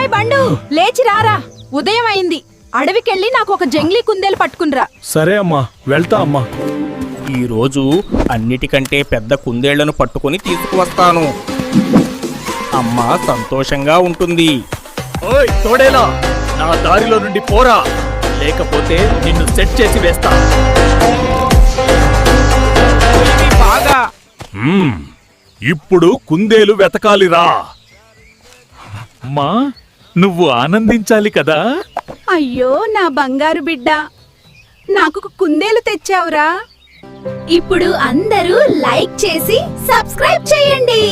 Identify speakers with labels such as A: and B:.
A: ఒరేయ్ బండు, లేచి రారా. ఉదయం అయింది. అడవికెళ్ళి నాకు ఒక జంగ్లీ కుందేలు పట్టుకునిరా.
B: సరే అమ్మా, వెళ్తా అమ్మా.
C: ఈరోజు అన్నిటికంటే పెద్ద కుందేళ్లను పట్టుకొని తీసుకువస్తాను. అమ్మ సంతోషంగా ఉంటుంది.
B: ఓయ్ తోడేలా, నా దారిలో నుండి పోరా, లేకపోతే నిన్ను సెట్ చేసి వేస్తా.
C: బాగా
B: ఇప్పుడు కుందేలు వెతకాలిరా. అమ్మా, నువ్వు ఆనందించాలి కదా.
A: అయ్యో నా బంగారు బిడ్డ, నాకు ఒక కుందేలు తెచ్చావురా.
D: ఇప్పుడు అందరూ లైక్ చేసి సబ్స్క్రైబ్ చేయండి.